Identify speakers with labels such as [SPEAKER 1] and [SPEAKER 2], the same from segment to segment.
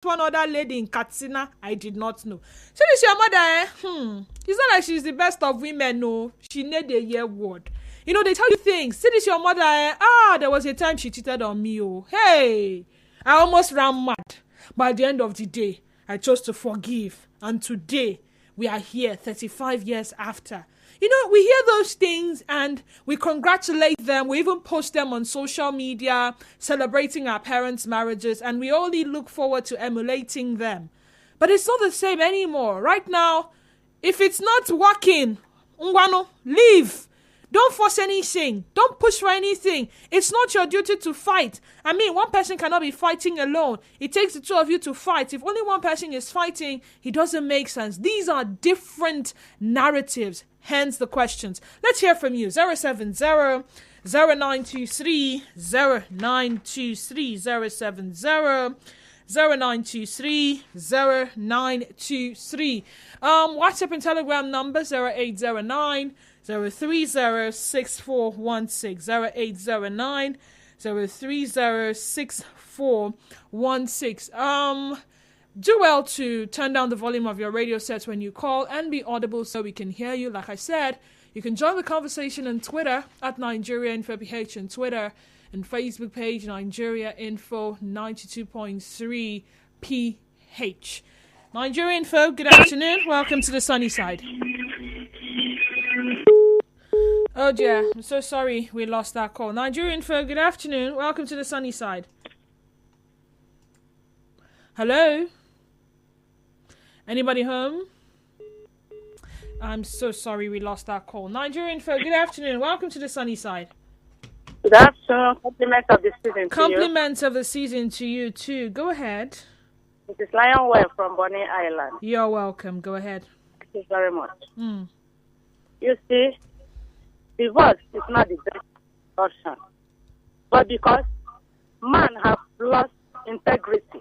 [SPEAKER 1] one other lady in Katsina, I did not know. So this your mother, It's not like she's the best of women, no. She need a year word. You know, they tell you things. See this your mother, there was a time she cheated on me, oh. Hey, I almost ran mad. But at the end of the day, I chose to forgive. And today, we are here 35 years after. You know, we hear those things and we congratulate them. We even post them on social media, celebrating our parents' marriages, and we only look forward to emulating them. But it's not the same anymore. Right now, if it's not working, Ngwano, leave. Don't force anything. Don't push for anything. It's not your duty to fight. I mean, one person cannot be fighting alone. It takes the two of you to fight. If only one person is fighting, it doesn't make sense. These are different narratives. Hence the questions. Let's hear from you. 070 0923 0923 070 0923 0923. WhatsApp and Telegram number 0809 0306416 0809 0306416. Do well to turn down the volume of your radio set when you call and be audible so we can hear you. Like I said, you can join the conversation on Twitter at Nigeria Info PH on Twitter and Facebook page Nigeria Info 92.3 PH. Nigeria Info, good afternoon. Welcome to the sunny side. Oh dear, I'm so sorry we lost that call. Nigeria Info, good afternoon. Welcome to the sunny side. Hello? Anybody home? I'm so sorry we lost that call. Nigeria Info, good afternoon. Welcome to the sunny side.
[SPEAKER 2] Good afternoon. Compliments of the season
[SPEAKER 1] Compliments of the season to you too. Go ahead.
[SPEAKER 2] This is Lionwell from Bonny Island.
[SPEAKER 1] You're welcome. Go ahead.
[SPEAKER 2] Thank you very much. You see, divorce is not the best option. But because man has lost integrity,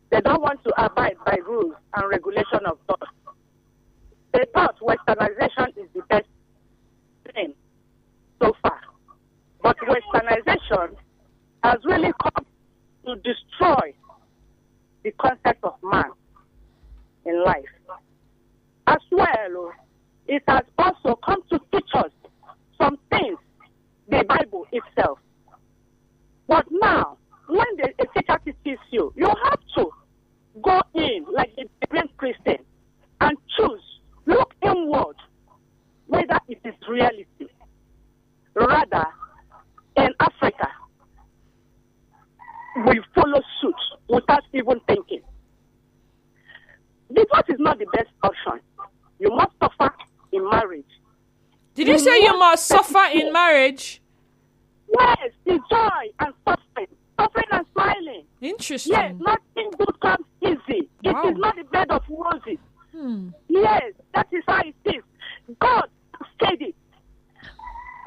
[SPEAKER 2] they don't want to abide by rules and regulation of God. They thought westernization is the best thing so far. But westernization has really come to destroy the concept of man in life. As well, it has also come to teach us some things, the Bible itself. But now, when a teacher teaches you, you have to go in like a great Christian and choose, look inward, whether it is reality. Rather, in Africa, we follow suit without even thinking. Divorce is not the best option. You must suffer in marriage.
[SPEAKER 1] Did you say you must suffer in marriage?
[SPEAKER 2] Yes, enjoy and suffering. Suffering and smiling.
[SPEAKER 1] Interesting.
[SPEAKER 2] Yes, nothing good comes easy.
[SPEAKER 1] Wow.
[SPEAKER 2] It is not the bed of roses. Yes, that is how it is. God said it.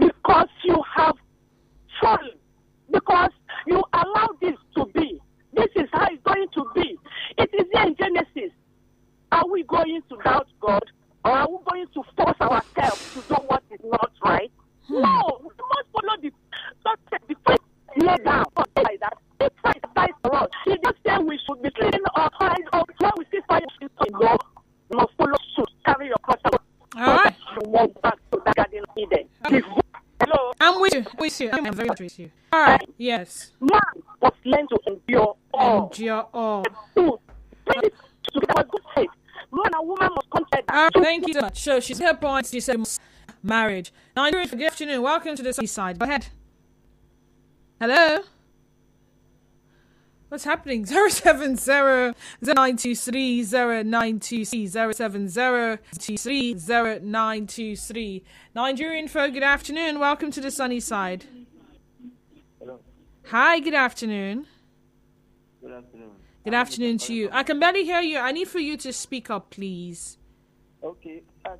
[SPEAKER 2] Because you have fallen. Because you allow this to be. This is how it's going to be. It is here in Genesis. Are we going to doubt God? Or are we going to force ourselves to do what is not right? No, we must follow the first lay down like that. The Christ died for us. He just said we should be cleaning our eyes up when we see fire in God. You must follow suit, carry your cross.
[SPEAKER 1] All right.
[SPEAKER 2] You walk back to the Garden of Eden. Hello.
[SPEAKER 1] I'm with you. I'm very much with you. All right. Yes.
[SPEAKER 2] Man was learned to endure all.
[SPEAKER 1] Endure all.
[SPEAKER 2] Man and woman must come together.
[SPEAKER 1] Thank you so much. So she's her points. She said marriage. Nigeria, good afternoon. Welcome to the sunny side. Go ahead. Hello. What's happening? 070 0923 0923 070 0923. Nigeria Info, good afternoon. Welcome to the sunny side.
[SPEAKER 3] Hello.
[SPEAKER 1] Hi, good afternoon.
[SPEAKER 3] Good afternoon.
[SPEAKER 1] Good afternoon to you. I can barely hear you. I need for you to speak up, please.
[SPEAKER 3] Okay. I'm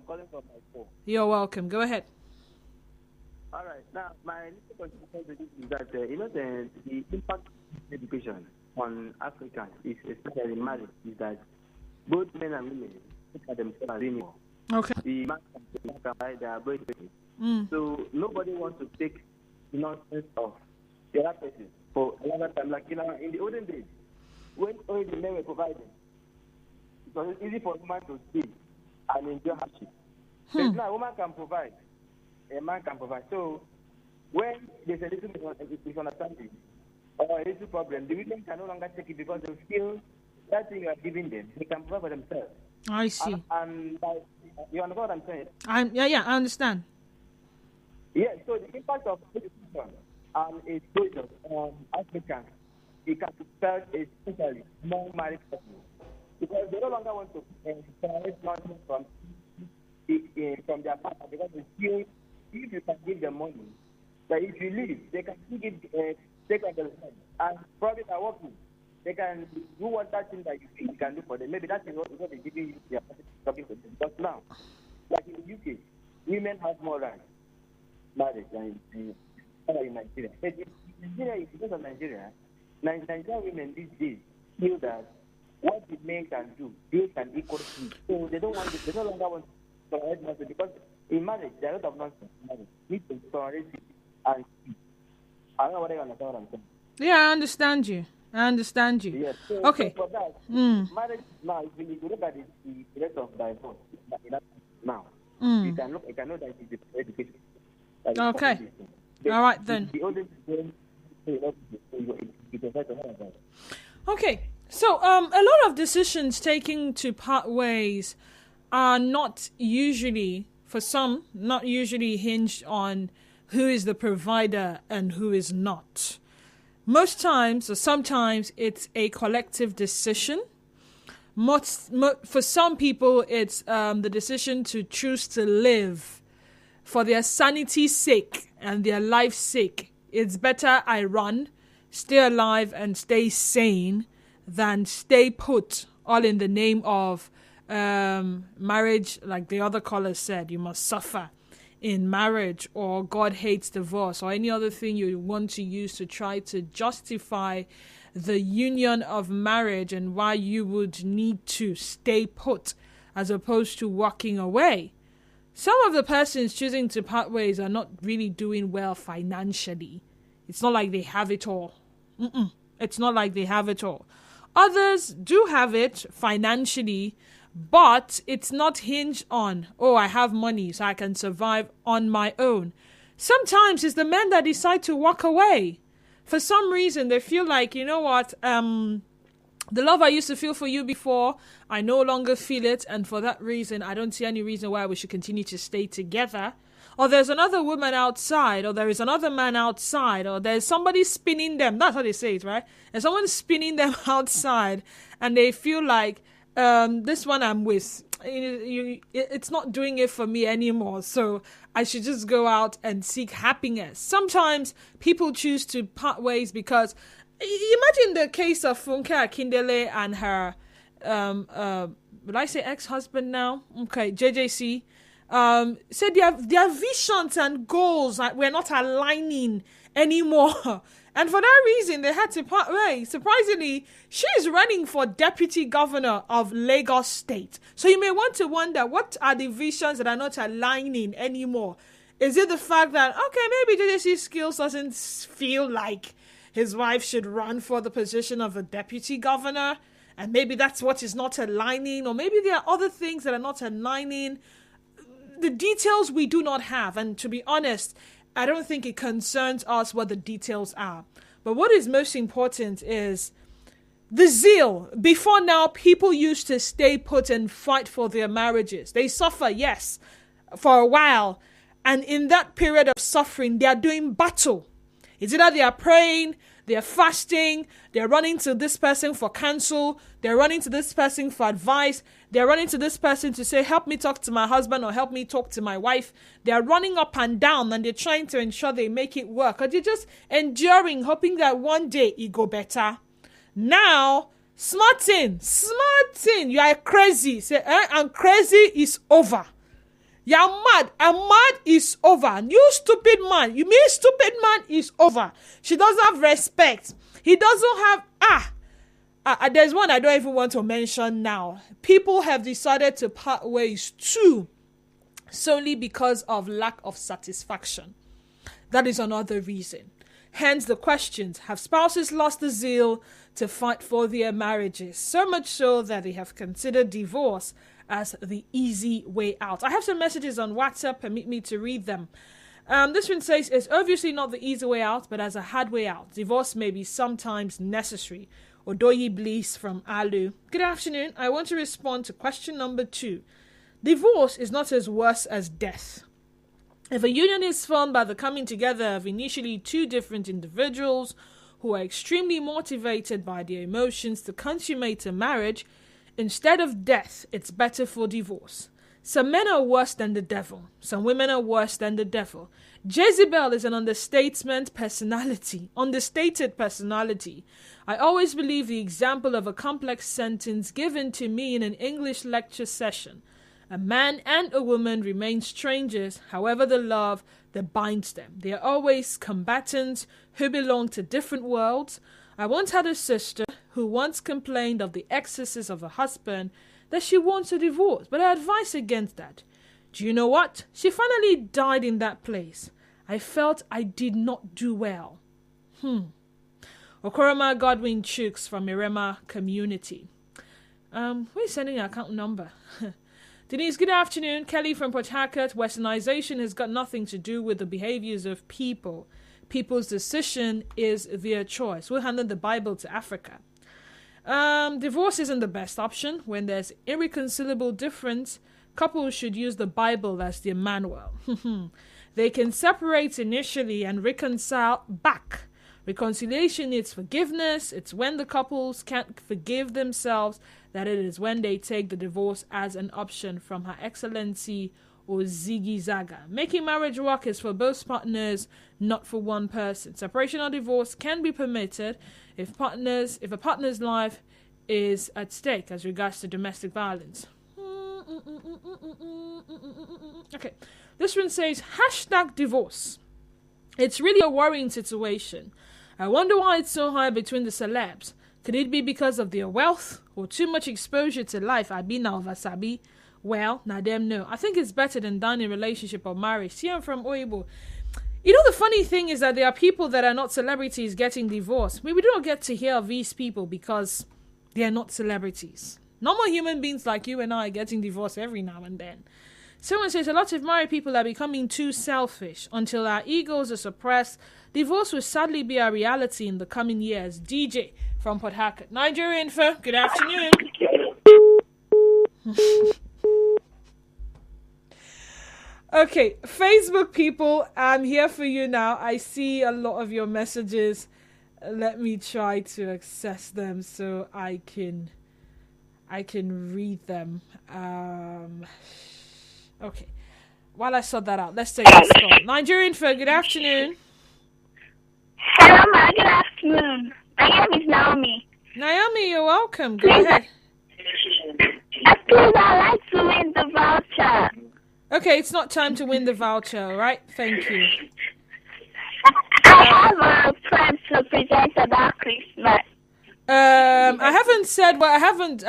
[SPEAKER 3] calling from my phone.
[SPEAKER 1] You're welcome. Go ahead.
[SPEAKER 3] All right. Now, my little contribution to this is that, the impact of education on Africans, especially in marriage, is that both men and women look at themselves as equal.
[SPEAKER 1] Okay.
[SPEAKER 3] The man can provide their ability. So nobody wants to take nonsense of the other person for a longer time. Like, in the olden days, when only the men were providing, it was easy for a woman to stay and enjoy hardship. But now a woman can provide, a man can provide. So when there's a little misunderstanding or a little problem, the women can no longer take it because they feel that thing you are giving them, they can provide for themselves.
[SPEAKER 1] I see.
[SPEAKER 3] And you understand what I'm saying?
[SPEAKER 1] Yeah, I understand.
[SPEAKER 3] Yeah, so the impact of education and its dangers on Africans, it can be felt especially among married couples because they no longer want to separate nonsense from their partner because they feel if you can give them money, that if you leave, they can still take on themselves and probably are working. They can do what that thing that you think you can do for them. Maybe that's what they're giving you, they are talking to them. But now, like in the UK, women have more rights marriage than in Nigeria. But in Nigeria, because of Nigeria, Nigerian women these days feel that what the men can do, they can equal to. So they don't want to, they no longer want to tolerate nonsense because in marriage, there are a lot of nonsense in marriage. Need to tolerate it and speak. I don't know whether you understand what I'm saying.
[SPEAKER 1] Yeah, I understand you.
[SPEAKER 3] Yes. So,
[SPEAKER 1] Okay.
[SPEAKER 3] So for that, marriage now, if you look at the rate of divorce now, you can know that it is education.
[SPEAKER 1] Okay. All right then. Okay. So a lot of decisions taking to part ways are not usually, for some, not usually hinged on who is the provider and who is not. Most times or sometimes it's a collective decision. For some people, it's the decision to choose to live for their sanity's sake and their life's sake. It's better I run, stay alive and stay sane than stay put, all in the name of marriage. Like the other caller said, you must suffer in marriage, or God hates divorce, or any other thing you want to use to try to justify the union of marriage and why you would need to stay put as opposed to walking away. Some of the persons choosing to part ways are not really doing well financially. It's not like they have it all. It's not like they have it all. Others do have it financially, but it's not hinged on, oh, I have money so I can survive on my own. Sometimes it's the men that decide to walk away. For some reason, they feel like, you know what, the love I used to feel for you before, I no longer feel it. And for that reason, I don't see any reason why we should continue to stay together. Or there's another woman outside, or there is another man outside, or there's somebody spinning them. That's how they say it, right? And someone's spinning them outside, and they feel like, this one I'm with, it's not doing it for me anymore, so I should just go out and seek happiness. Sometimes people choose to part ways because, imagine the case of Funke Akindele and her, would I say ex-husband now? Okay, JJC. Said their visions and goals were not aligning anymore. And for that reason, they had to part ways. Surprisingly, she is running for deputy governor of Lagos State. So you may want to wonder, what are the visions that are not aligning anymore? Is it the fact that, okay, maybe JJC's skills doesn't feel like his wife should run for the position of a deputy governor? And maybe that's what is not aligning. Or maybe there are other things that are not aligning. The details we do not have. And to be honest, I don't think it concerns us what the details are. But what is most important is the zeal. Before now, people used to stay put and fight for their marriages. They suffer, yes, for a while. And in that period of suffering, they are doing battle. It's either they are praying, they are fasting, they're running to this person for counsel, they're running to this person for advice, they're running to this person to say, help me talk to my husband or help me talk to my wife. They're running up and down and they're trying to ensure they make it work. Or they're just enduring, hoping that one day it go better. Now, smarting, you are crazy. Say, and crazy is over. You're mad, and mad is over. You stupid man, you mean stupid man is over. She doesn't have respect. He doesn't have, there's one I don't even want to mention now. People have decided to part ways too, solely because of lack of satisfaction. That is another reason. Hence the questions, have spouses lost the zeal to fight for their marriages? So much so that they have considered divorce as the easy way out. I have some messages on WhatsApp. Permit me to read them. This one says, it's obviously not the easy way out, but as a hard way out. Divorce may be sometimes necessary. Odoyi Bliss from Alu. Good afternoon. I want to respond to question number 2. Divorce is not as worse as death. If a union is formed by the coming together of initially 2 different individuals who are extremely motivated by their emotions to consummate a marriage, instead of death, it's better for divorce. Some men are worse than the devil. Some women are worse than the devil. Jezebel is an understated personality. I always believe the example of a complex sentence given to me in an English lecture session. A man and a woman remain strangers, however the love that binds them. They are always combatants who belong to different worlds. I once had a sister who once complained of the excesses of her husband that she wants a divorce, but I advise against that. Do you know what? She finally died in that place. I felt I did not do well. Okoroma Godwin Chooks from Irema Community. Who is sending an account number? Denise, good afternoon. Kelly from Port Harcourt. Westernization has got nothing to do with the behaviors of people. People's decision is their choice. We'll hand the Bible to Africa. Divorce isn't the best option. When there's irreconcilable difference, couples should use the Bible as their manual. They can separate initially and reconcile back. Reconciliation needs forgiveness. It's when the couples can't forgive themselves that it is when they take the divorce as an option from Her Excellency or Ziggy Zaga. Making marriage work is for both partners, not for one person. Separation or divorce can be permitted if a partner's life is at stake as regards to domestic violence. Okay, this one says #divorce. It's really a worrying situation. I wonder why it's so high between the celebs. Could it be because of their wealth or too much exposure to life? I be now Vasabi. Well, now them know. I think it's better than dying in relationship or marriage. See, I'm from Oibo. You know, the funny thing is that there are people that are not celebrities getting divorced. We don't get to hear of these people because they are not celebrities. Normal human beings like you and I are getting divorced every now and then. Someone says a lot of married people are becoming too selfish. Until our egos are suppressed, divorce will sadly be a reality in the coming years. DJ from Port Harcourt. Nigeria Info, good afternoon. Okay, Facebook people, I'm here for you now. I see a lot of your messages. Let me try to access them so I can read them. Okay. While I sort that out, let's take this call. Nigerian Info, good afternoon.
[SPEAKER 4] Hello, ma. Good afternoon. My name is Naomi.
[SPEAKER 1] Naomi, you're welcome. Go ahead.
[SPEAKER 4] Please, I'd like to win the voucher.
[SPEAKER 1] Okay, it's not time to win the voucher, all right? Thank you.
[SPEAKER 4] I have a plan to present about Christmas.
[SPEAKER 1] I haven't said, well, I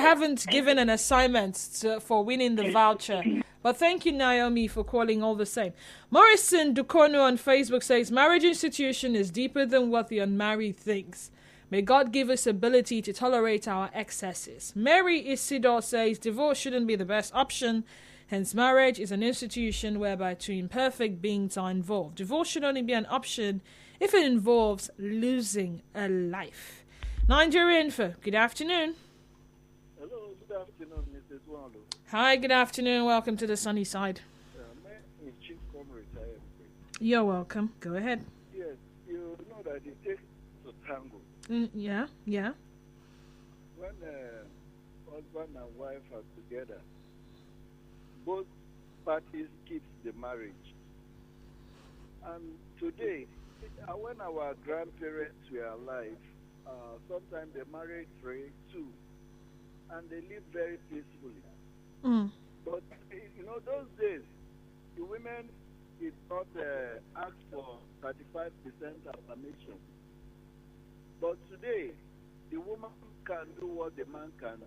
[SPEAKER 1] haven't given an assignment for winning the voucher. But thank you, Naomi, for calling all the same. Morrison Dukono on Facebook says, marriage institution is deeper than what the unmarried thinks. May God give us ability to tolerate our excesses. Mary Isidore says, divorce shouldn't be the best option. Hence, marriage is an institution whereby two imperfect beings are involved. Divorce should only be an option if it involves losing a life. Nigeria Info, good afternoon.
[SPEAKER 5] Hello, good afternoon, Mrs. Wando.
[SPEAKER 1] Hi, good afternoon. Welcome to the sunny side.
[SPEAKER 5] My name is Chief Comrade.
[SPEAKER 1] You're welcome. Go ahead.
[SPEAKER 5] Yes, you know that it takes to tango.
[SPEAKER 1] Yeah.
[SPEAKER 5] When husband and wife are together, both parties keep the marriage. And today, when our grandparents were alive, sometimes they married 3, 2, and they live very peacefully. But those days, the women did not ask for 35% affirmation. But today, the woman can do what the man can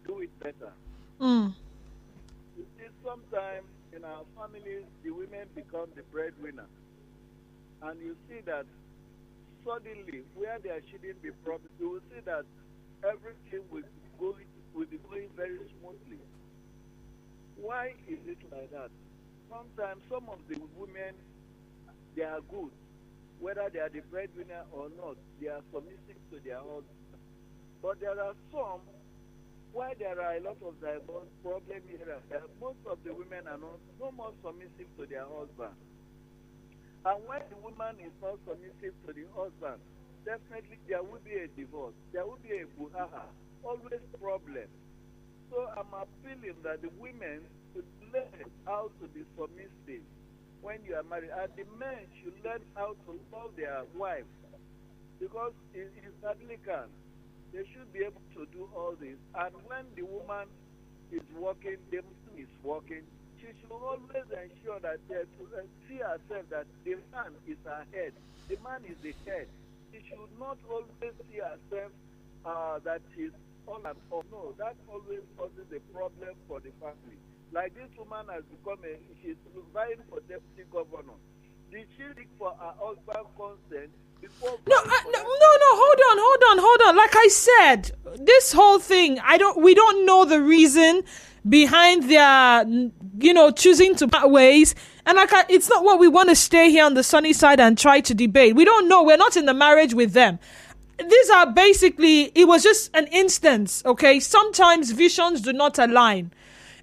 [SPEAKER 5] do it better. You see, sometimes in our families, the women become the breadwinner. And you see that suddenly, where there shouldn't be problems, you will see that everything will be going very smoothly. Why is it like that? Sometimes some of the women, they are good. Whether they are the breadwinner or not, they are submissive to their husband. But there are some, why there are a lot of divorce problems here and there, most of the women are not no more submissive to their husband. And when the woman is not submissive to the husband, definitely there will be a divorce. There will be a buhaha, always problem. So I'm appealing that the women should learn how to be submissive when you are married. And the men should learn how to love their wives. Because it's Anglican. They should be able to do all this. And when the woman is working, the man is working, she should always ensure that see herself that the man is her head. The man is the head. She should not always see herself that she's all and all. No, that always causes a problem for the family. Like this woman has become she's vying for deputy governor. Did she seek for her husband's consent before?
[SPEAKER 1] No, hold on. Like I said, this whole thing, we don't know the reason behind their, choosing to part ways. And it's not what we want to stay here on the sunny side and try to debate. We don't know. We're not in the marriage with them. These are basically, it was just an instance, okay? Sometimes visions do not align.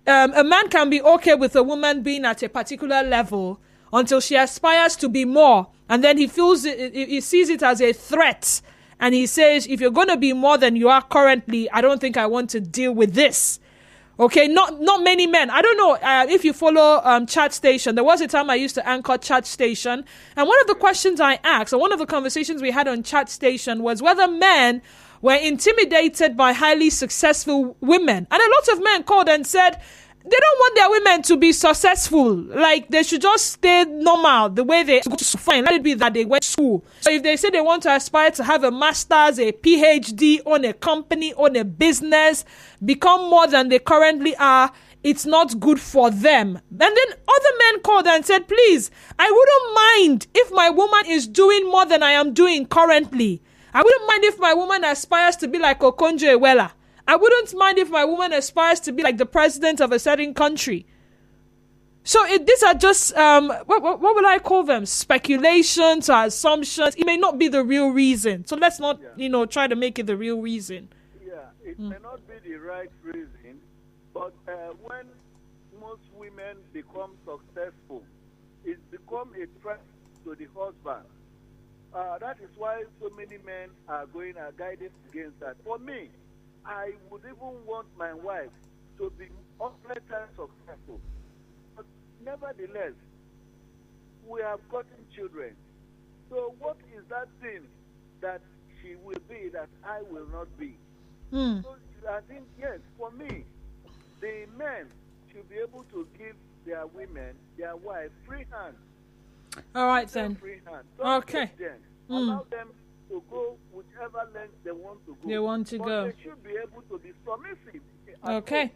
[SPEAKER 1] A man can be okay with a woman being at a particular level until she aspires to be more. And then he sees it as a threat. And he says, if you're going to be more than you are currently, I don't think I want to deal with this. Okay, not many men. I don't know if you follow Chat Station. There was a time I used to anchor Chat Station. And one of the questions I asked, or one of the conversations we had on Chat Station was whether men were intimidated by highly successful women. And a lot of men called and said, they don't want their women to be successful. Like, they should just stay normal, the way they go to school. Fine, let it be that they went to school. So if they say they want to aspire to have a master's, a PhD, own a company, own a business, become more than they currently are, it's not good for them. And then other men called and said, please, I wouldn't mind if my woman is doing more than I am doing currently. I wouldn't mind if my woman aspires to be like Okonjo Iweala. I wouldn't mind if my woman aspires to be like the president of a certain country. So these are just, what would I call them? Speculations or assumptions. It may not be the real reason. So let's not, try to make it the real reason.
[SPEAKER 5] Yeah, it may not be the right reason, but when most women become successful, it's become a threat to the husband. That is why so many men are guided against that. For me, I would even want my wife to be 100 times successful. But nevertheless, we have gotten children. So what is that thing that she will be that I will not be? So I think, yes, for me, the men should be able to give their women, their wives, free hand.
[SPEAKER 1] All right, then.
[SPEAKER 5] Free hand. Don't
[SPEAKER 1] Okay.
[SPEAKER 5] Them. Allow them to go whichever length they want to go.
[SPEAKER 1] They want to go.
[SPEAKER 5] They should be able to be submissive.
[SPEAKER 1] Okay.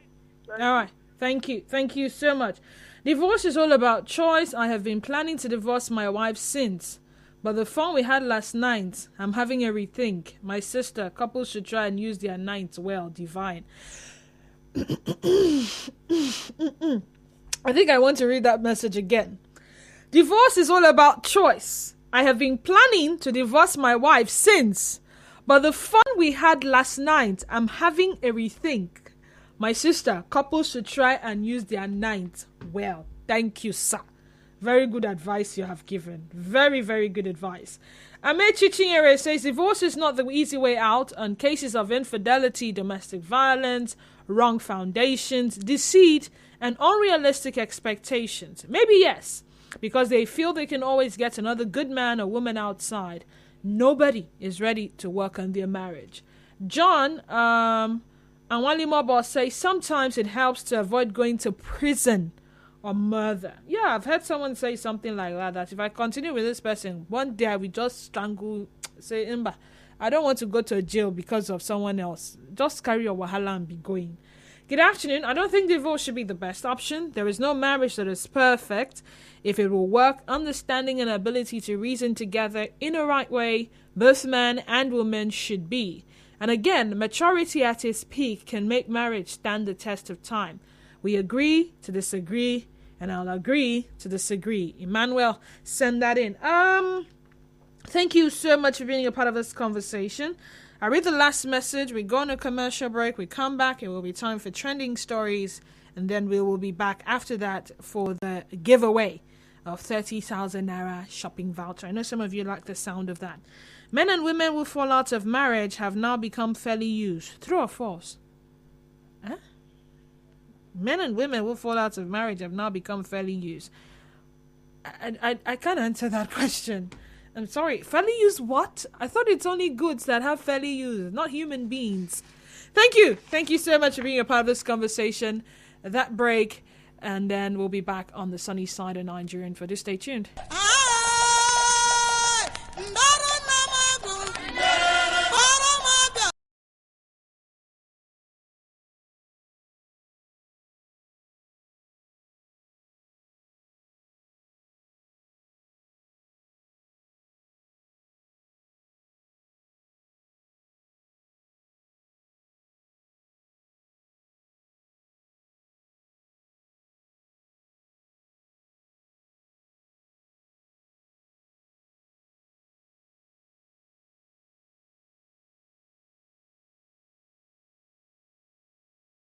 [SPEAKER 1] All right. Thank you. Thank you so much. Divorce is all about choice. I have been planning to divorce my wife since. But the fun we had last night, I'm having a rethink. My sister, couples should try and use their nights well. Divine. I think I want to read that message again. Divorce is all about choice. I have been planning to divorce my wife since, but the fun we had last night, I'm having a rethink. My sister, couples should try and use their night well. Thank you, sir. Very good advice you have given. Very, very good advice. Amechi Chinyere says, divorce is not the easy way out on cases of infidelity, domestic violence, wrong foundations, deceit, and unrealistic expectations. Maybe yes, because they feel they can always get another good man or woman outside. Nobody is ready to work on their marriage. John Anwali Mobo says sometimes it helps to avoid going to prison or murder. Yeah, I've heard someone say something like that if I continue with this person, one day I will just strangle, say, Imba, I don't want to go to jail because of someone else. Just carry your wahala and be going. Good afternoon. I don't think divorce should be the best option. There is no marriage that is perfect. If it will work, understanding and ability to reason together in a right way, both man and woman should be. And again, maturity at its peak can make marriage stand the test of time. We agree to disagree, and I'll agree to disagree. Emmanuel, send that in. Thank you so much for being a part of this conversation. I read the last message. We go on a commercial break. We come back. It will be time for trending stories. And then we will be back after that for the giveaway of 30,000 Naira shopping voucher. I know some of you like the sound of that. Men and women who fall out of marriage have now become fairly used. True or false? Huh? Men and women who fall out of marriage have now become fairly used. I can't answer that question. I'm sorry. Fairly used what? I thought it's only goods that have fairly used, not human beings. Thank you. Thank you so much for being a part of this conversation. That break, and then we'll be back on the sunny side of Nigeria. And for this, stay tuned.